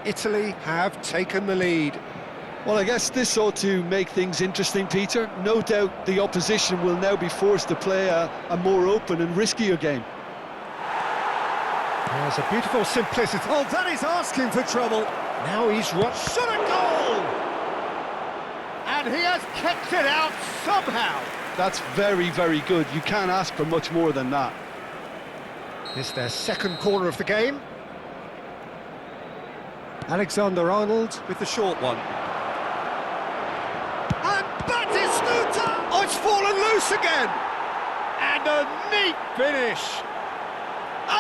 Italy have taken the lead. Well, I guess this ought to make things interesting, Peter. No doubt the opposition will now be forced to play a more open and riskier game. There's a beautiful simplicity. Oh, that is asking for trouble. Now he's shot a goal! And he has kept it out somehow. That's very, very good. You can't ask for much more than that. It's their second corner of the game. Alexander-Arnold with the short one. And Batistuta! Oh, it's fallen loose again! And a neat finish!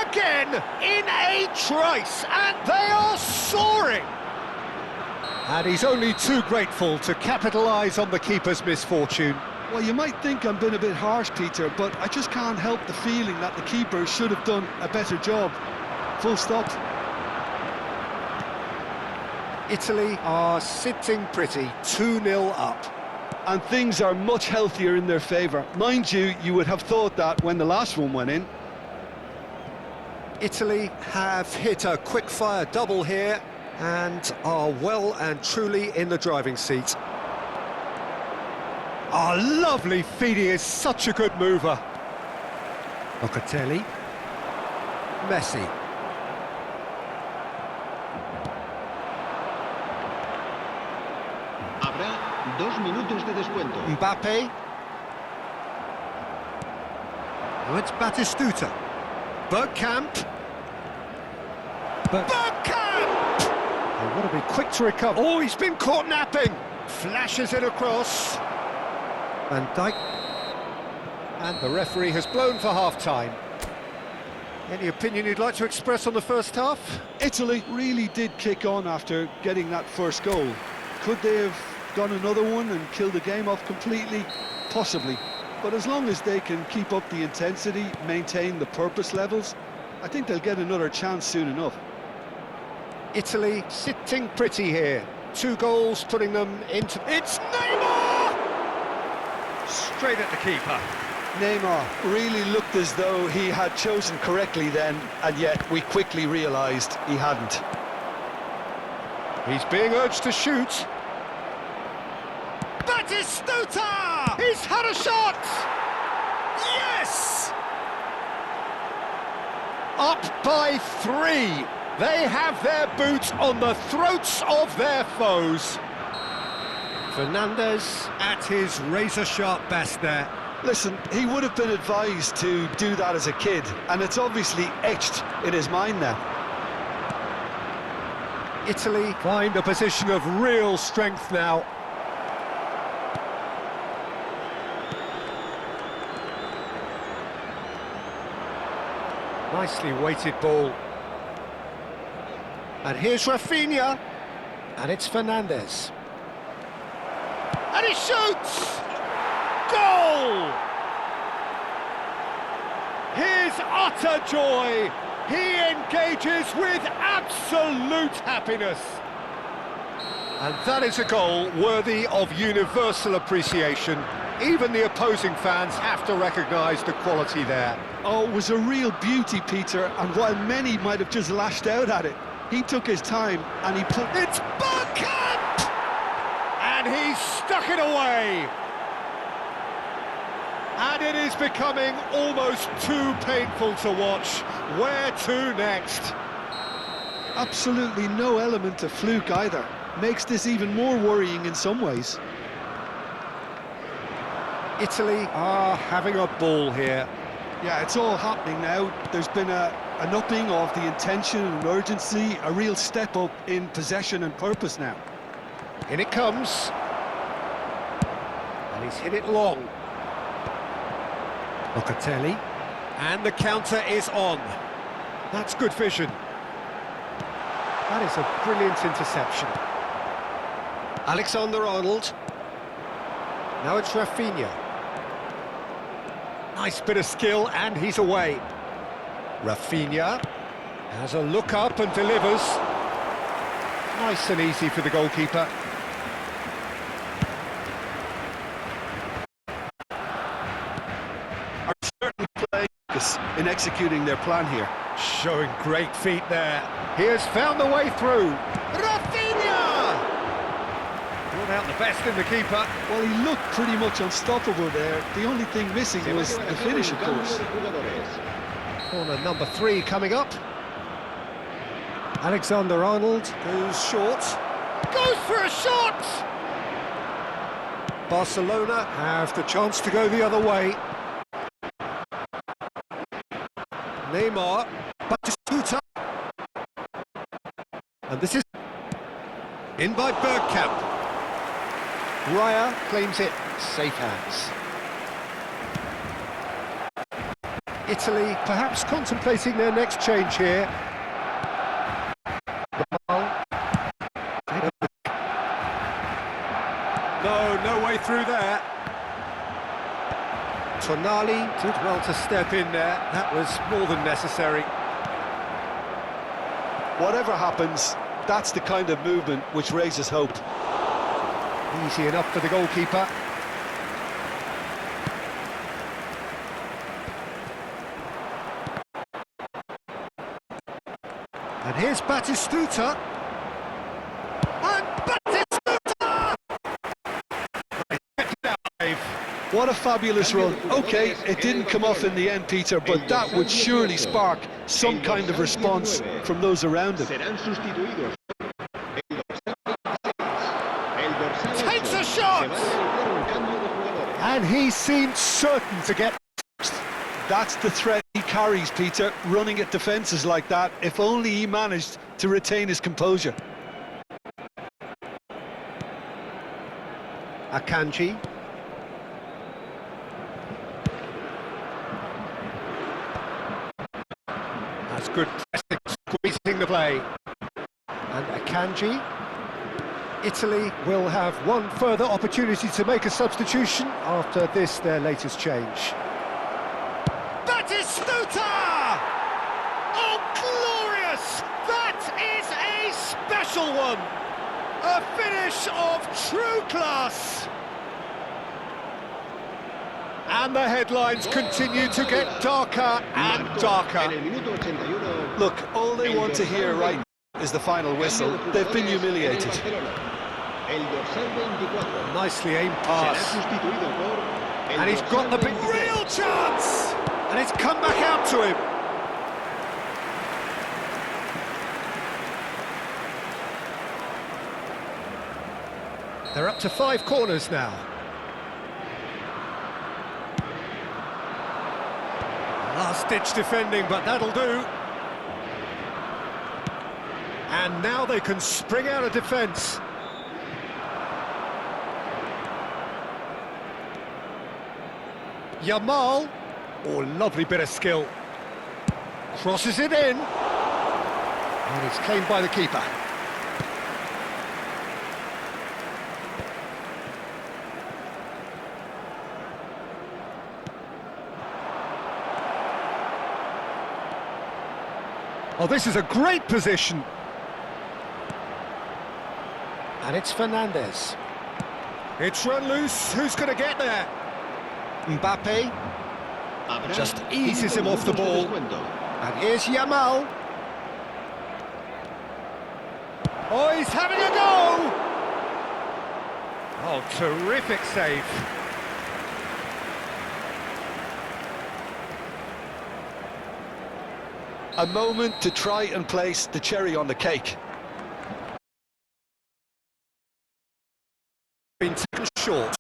Again, in a trice, and they are soaring! And he's only too grateful to capitalise on the keeper's misfortune. Well, you might think I'm being a bit harsh, Peter, but I just can't help the feeling that the keeper should have done a better job. Full stop. Italy are sitting pretty, 2-0 up. And things are much healthier in their favour. Mind you, you would have thought that when the last one went in. Italy have hit a quick-fire double here and are well and truly in the driving seat. Oh, lovely feed, he is such a good mover. Locatelli. Messi. Habrá 2 minutos de descuento. Mbappe. Now it's Batistuta. Bergkamp. Bergkamp! They've got to be quick to recover. Oh, he's been caught napping. Flashes it across. Van Dijk. And the referee has blown for half-time. Any opinion you'd like to express on the first half? Italy really did kick on after getting that first goal. Could they have done another one and killed the game off completely? Possibly. But as long as they can keep up the intensity, maintain the purpose levels, I think they'll get another chance soon enough. Italy sitting pretty here. 2 goals putting them into... It's Neymar! Straight at the keeper. Neymar really looked as though he had chosen correctly then, and yet we quickly realised he hadn't. He's being urged to shoot. Batistuta! He's had a shot! Yes! Up by 3. They have their boots on the throats of their foes. Fernandes at his razor-sharp best there. Listen, he would have been advised to do that as a kid, and it's obviously etched in his mind now. Italy find a position of real strength now. Nicely weighted ball. And here's Rafinha. And it's Fernandes. And he shoots! Goal! His utter joy. He engages with absolute happiness. And that is a goal worthy of universal appreciation. Even the opposing fans have to recognise the quality there. Oh, it was a real beauty, Peter, and while many might have just lashed out at it, he took his time and he put... It's Bergkamp! And he stuck it away. And it is becoming almost too painful to watch. Where to next? Absolutely no element of fluke either. Makes this even more worrying in some ways. Italy are having a ball here. Yeah, it's all happening now. There's been an upping of the intention and urgency, a real step up in possession and purpose now. In it comes. And he's hit it long. Locatelli. And the counter is on. That's good vision. That is a brilliant interception. Alexander-Arnold. Now it's Rafinha. Nice bit of skill, and he's away. Rafinha has a look up and delivers. Nice and easy for the goalkeeper. Are certainly playing in executing their plan here. Showing great feet there. He has found the way through. Rafinha! Brought out the best in the keeper. Well, he looked pretty much unstoppable there. The only thing missing was the finish, of course. Corner number 3 coming up. Alexander-Arnold goes short. Goes for a shot! Barcelona have the chance to go the other way. Neymar, Batistuta. And this is in by Bergkamp. Raya claims it, safe hands. Italy perhaps contemplating their next change here. No way through there. Tonali did well to step in there. That was more than necessary. Whatever happens, that's the kind of movement which raises hope. Easy enough for the goalkeeper. And here's Batistuta. And Batistuta! What a fabulous run. OK, it didn't come off in the end, Peter, but that would surely spark some kind of response from those around him. Takes a shot! And he seemed certain to get... That's the threat he carries, Peter, running at defences like that, if only he managed to retain his composure. Akanji. That's good pressing, squeezing the play. And Akanji. Italy will have one further opportunity to make a substitution after this, their latest change. Batistuta! Oh, glorious! That is a special one! A finish of true class! And the headlines continue to get darker and darker. Look, all they want to hear right now is the final whistle. They've been humiliated. Nicely aimed pass. And he's got the big real chance! And it's come back out to him. They're up to 5 corners now. Last-ditch defending, but that'll do. And now they can spring out of defence. Yamal. Oh, lovely bit of skill. Crosses it in. And it's claimed by the keeper. Oh, this is a great position. And it's Fernandez. It's run loose. Who's going to get there? Mbappe just eases him off the ball. And here's Yamal. Oh, he's having a go! Oh, terrific save. A moment to try and place the cherry on the cake. Been taken short.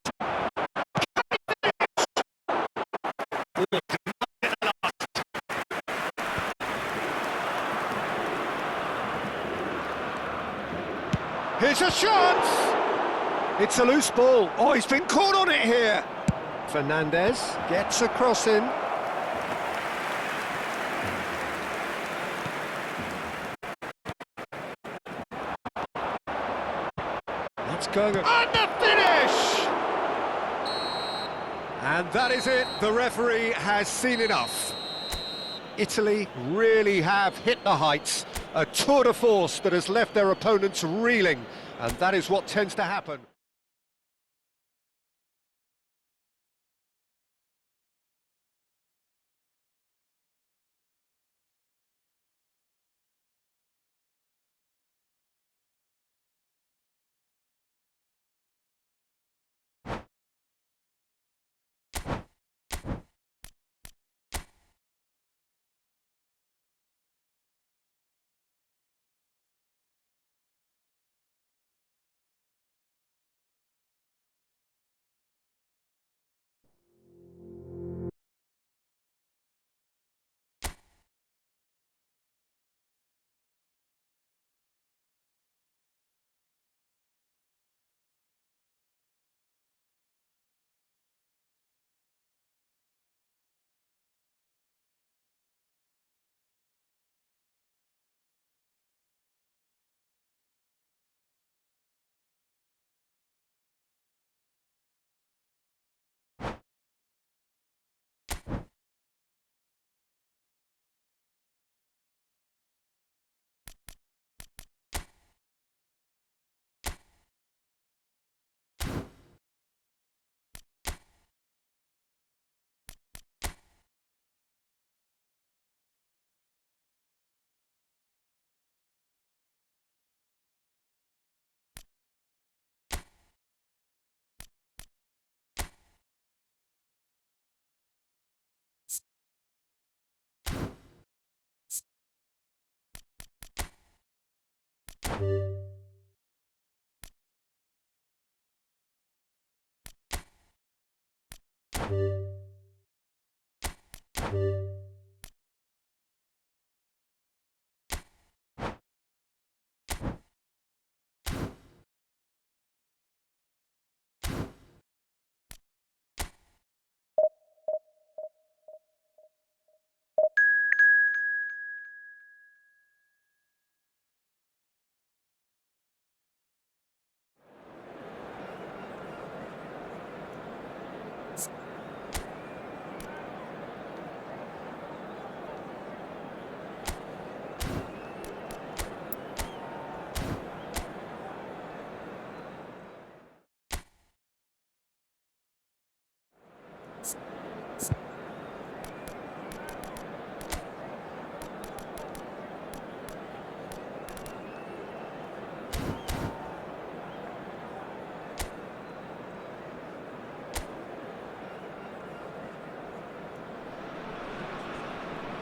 Here's a shot! It's a loose ball. Oh, he's been caught on it here. Fernandez gets a cross in. That's going on the finish! And that is it. The referee has seen enough. Italy really have hit the heights. A tour de force that has left their opponents reeling, and that is what tends to happen.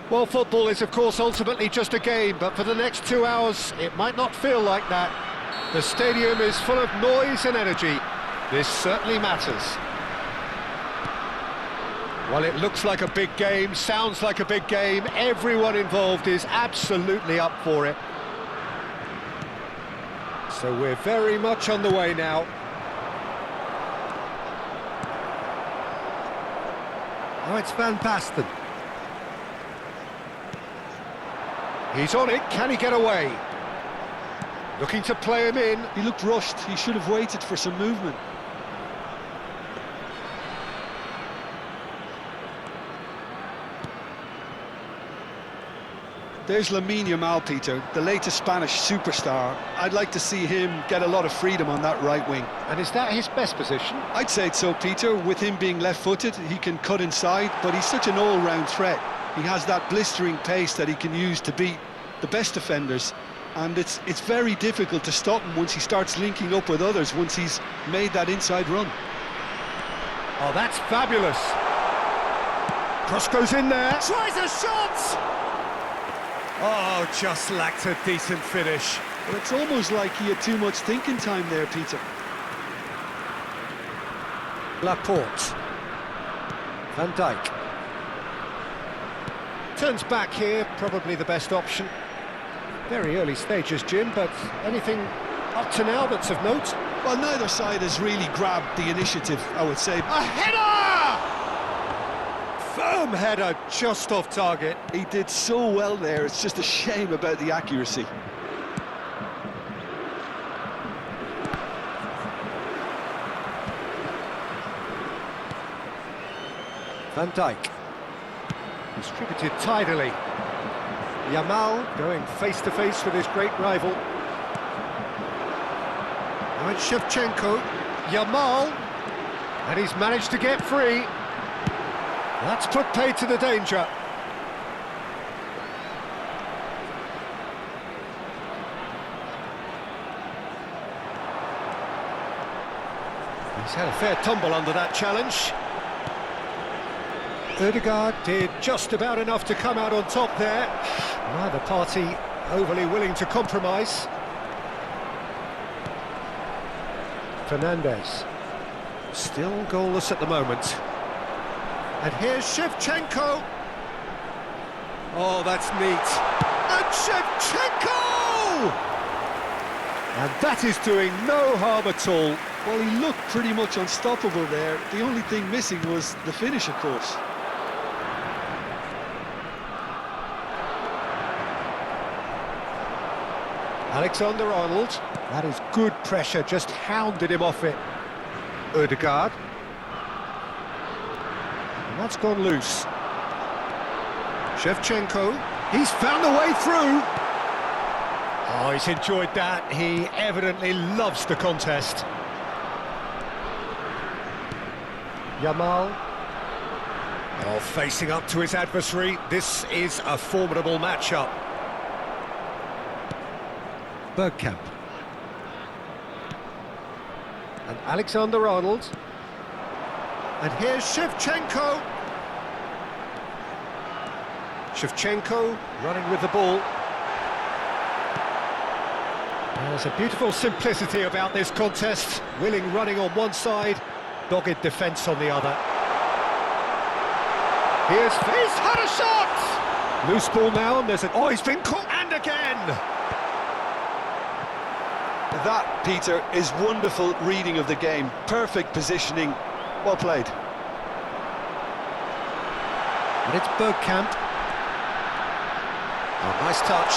Well, football is, of course, ultimately just a game, but for the next 2 hours, it might not feel like that. The stadium is full of noise and energy. This certainly matters. Well, it looks like a big game, sounds like a big game. Everyone involved is absolutely up for it. So we're very much on the way now. Oh, it's Van Basten. He's on it, can he get away? Looking to play him in. He looked rushed, he should have waited for some movement. There's Lamine Yamal, Peter, the latest Spanish superstar. I'd like to see him get a lot of freedom on that right wing. And is that his best position? I'd say so, Peter. With him being left-footed, he can cut inside, but he's such an all-round threat. He has that blistering pace that he can use to beat the best defenders, and it's very difficult to stop him once he starts linking up with others, once he's made that inside run. Oh, that's fabulous. Cross goes in there. Tries a shot! Oh, just lacked a decent finish. But it's almost like he had too much thinking time there, Peter. Laporte. Van Dijk. Turns back here, probably the best option. Very early stages, Jim, but anything up to now that's of note? Well, neither side has really grabbed the initiative, I would say. A header! Firm header, just off target. He did so well there, it's just a shame about the accuracy. Van Dijk. Distributed tidily. Yamal going face-to-face with his great rival. Now it's Shevchenko. Yamal. And he's managed to get free. That's put paid to the danger. He's had a fair tumble under that challenge. Ødegaard did just about enough to come out on top there. Neither party overly willing to compromise. Fernandes. Still goalless at the moment. And here's Shevchenko. Oh, that's neat. And Shevchenko! And that is doing no harm at all. Well, he looked pretty much unstoppable there. The only thing missing was the finish, of course. Alexander-Arnold. That is good pressure, just hounded him off it. Ødegaard. And that's gone loose. Shevchenko. He's found a way through. Oh, he's enjoyed that. He evidently loves the contest. Yamal. Oh, facing up to his adversary. This is a formidable matchup. Bergkamp. And Alexander-Arnold. And here's Shevchenko. Shevchenko running with the ball. There's a beautiful simplicity about this contest. Willing running on one side, dogged defence on the other. He's had a shot! Loose ball now, and there's he's been caught, and again! That, Peter, is wonderful reading of the game. Perfect positioning. Well played. And it's Bergkamp. Oh, nice touch.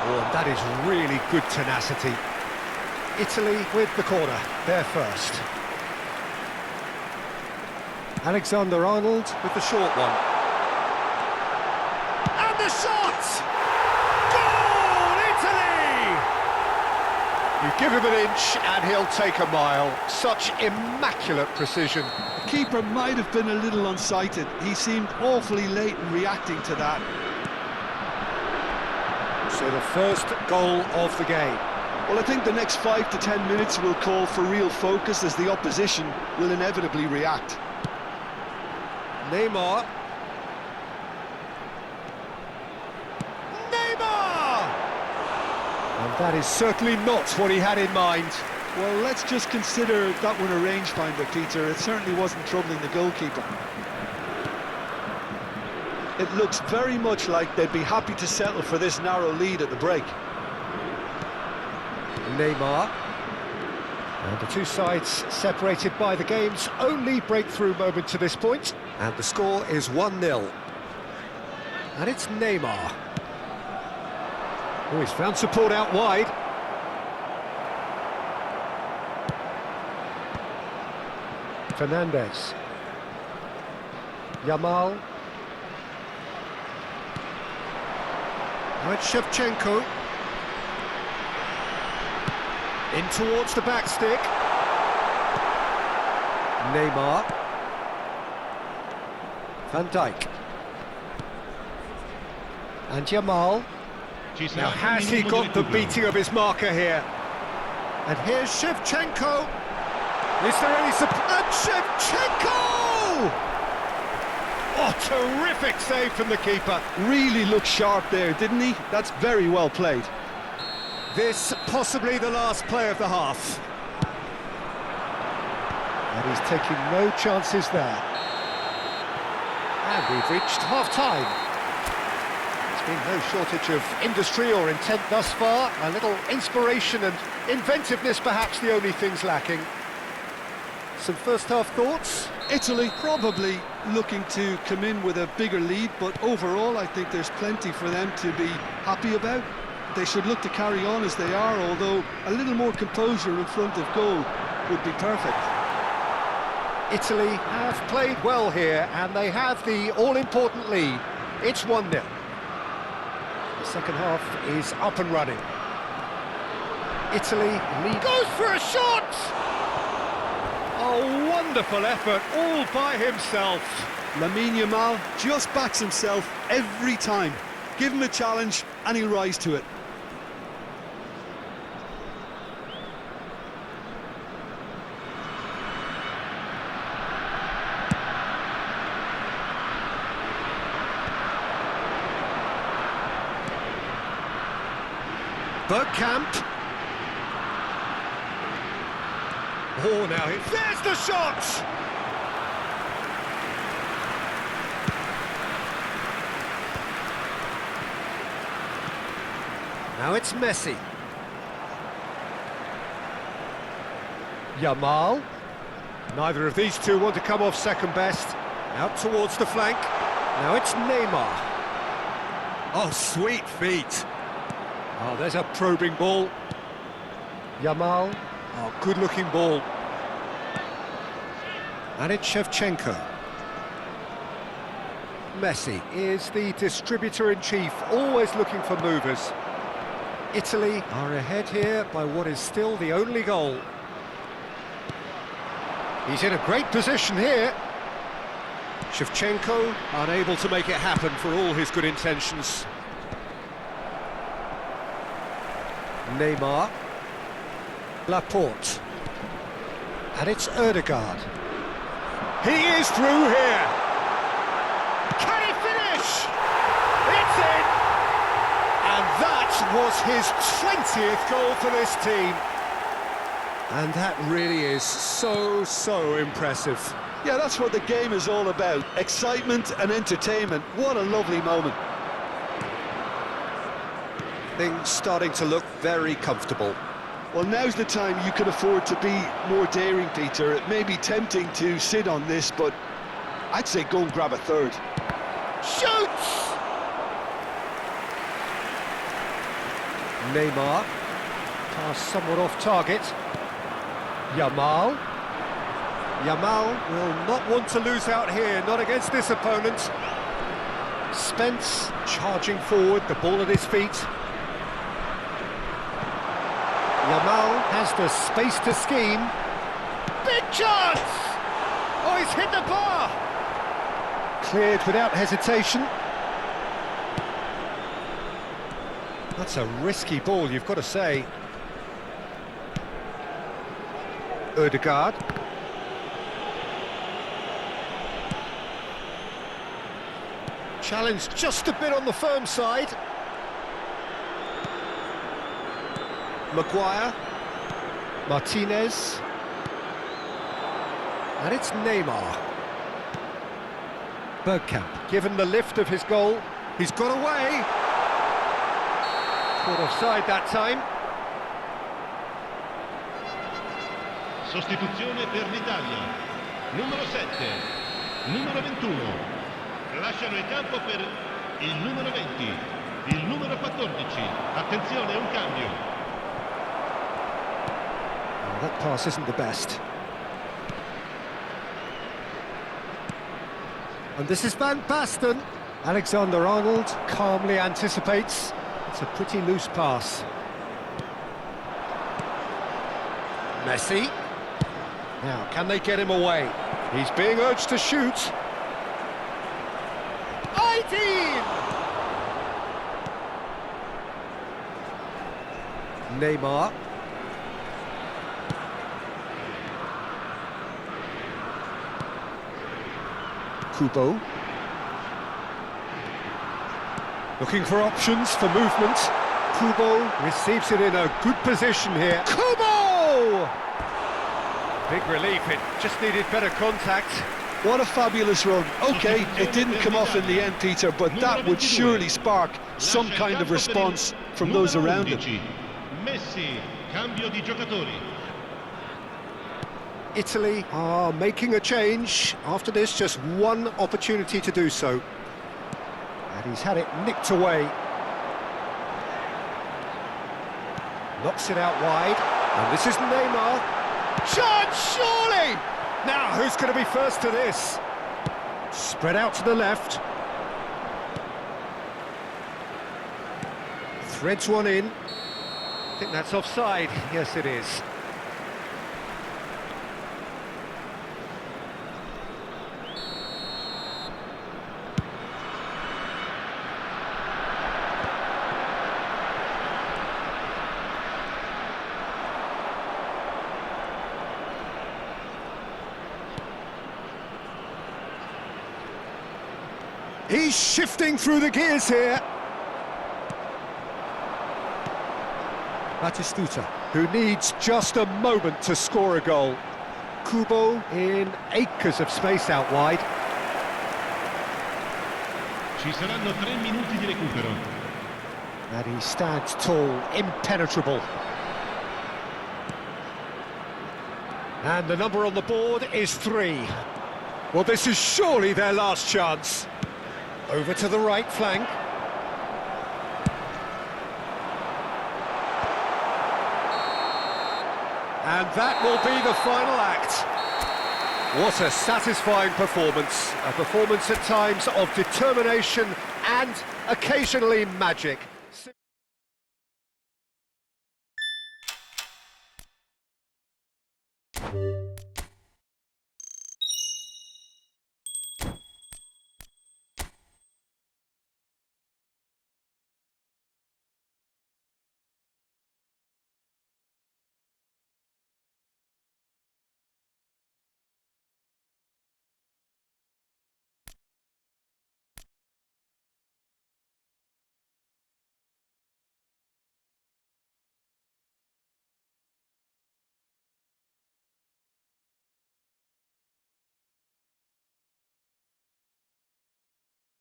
Oh, and that is really good tenacity. Italy with the corner, they're first. Alexander-Arnold with the short one. And the shot! Goal, Italy! You give him an inch and he'll take a mile. Such immaculate precision. The keeper might have been a little unsighted. He seemed awfully late in reacting to that. So the first goal of the game. Well, I think the next 5 to 10 minutes will call for real focus as the opposition will inevitably react. Neymar. And that is certainly not what he had in mind. Well, let's just consider that one a rangefinder, Peter. It certainly wasn't troubling the goalkeeper. It looks very much like they'd be happy to settle for this narrow lead at the break. Neymar. And the two sides separated by the game's only breakthrough moment to this point. And the score is 1-0. And it's Neymar. Oh, he's found support out wide. Fernandez. Yamal. Now it's Shevchenko. In towards the back stick. Neymar. Van Dijk. And Yamal. Now has he got the beating of his marker here? And here's Shevchenko. Is there any support? And Shevchenko! Oh, terrific save from the keeper. Really looked sharp there, didn't he? That's very well played. This possibly the last play of the half. And he's taking no chances there. And we've reached half-time. There's been no shortage of industry or intent thus far. A little inspiration and inventiveness perhaps the only things lacking. Some first-half thoughts? Italy probably looking to come in with a bigger lead, but overall I think there's plenty for them to be happy about. They should look to carry on as they are, although a little more composure in front of goal would be perfect. Italy have played well here, and they have the all-important lead. It's 1-0. The second half is up and running. Italy lead. Goes for a shot! Oh, wonderful effort, all by himself. Lamine Yamal just backs himself every time. Give him a challenge and he'll rise to it. Bergkamp. Oh, now there's the shot! Now it's Messi. Yamal. Neither of these two want to come off second best. Out towards the flank. Now it's Neymar. Oh, sweet feet. Oh, there's a probing ball. Yamal. Oh, good-looking ball. And it's Shevchenko. Messi is the distributor-in-chief, always looking for movers. Italy are ahead here by what is still the only goal. He's in a great position here. Shevchenko unable to make it happen for all his good intentions. Neymar. Laporte. And it's Ødegaard. He is through here. Can he finish? It's in! And that That was his 20th goal for this team. And that really is so impressive. Yeah, that's what the game is all about. Excitement and entertainment. What a lovely moment. Things starting to look very comfortable. Well, now's the time you can afford to be more daring, Peter. It may be tempting to sit on this, but I'd say go and grab a third. Shoots! Neymar. Pass somewhat off target. Yamal. Yamal will not want to lose out here, not against this opponent. Spence charging forward, the ball at his feet. Yamal has the space to scheme. Big chance! Oh, he's hit the bar! Cleared without hesitation. That's a risky ball, you've got to say. Ødegaard. Challenge just a bit on the firm side. Maguire. Martinez. And it's Neymar. Bergkamp, given the lift of his goal, he's got away. Caught offside that time. Sostituzione per l'Italia. Numero 7, numero 21. Lasciano il campo per il numero 20, il numero 14. Attenzione, un cambio. Oh, that pass isn't the best. And this is Van Basten. Alexander-Arnold calmly anticipates. It's a pretty loose pass. Messi. Now, can they get him away? He's being urged to shoot. 18! Neymar. Kubo. Looking for options for movement. Kubo receives it in a good position here. Kubo! Big relief, it just needed better contact. What a fabulous run. OK, it didn't come off in the end, Peter, but that would surely spark some kind of response from those around him. Messi, cambio di giocatori. Italy are making a change. After this, just one opportunity to do so. And he's had it nicked away. Knocks it out wide. And this is Neymar. Chance, surely! Now, who's going to be first to this? Spread out to the left. Threads one in. I think that's offside. Yes, it is. He's shifting through the gears here. Batistuta, who needs just a moment to score a goal. Kubo in acres of space out wide. Ci saranno 3 minuti di recupero. And he stands tall, impenetrable. And the number on the board is 3. Well, this is surely their last chance. Over to the right flank. And that will be the final act. What a satisfying performance. A performance at times of determination and occasionally magic.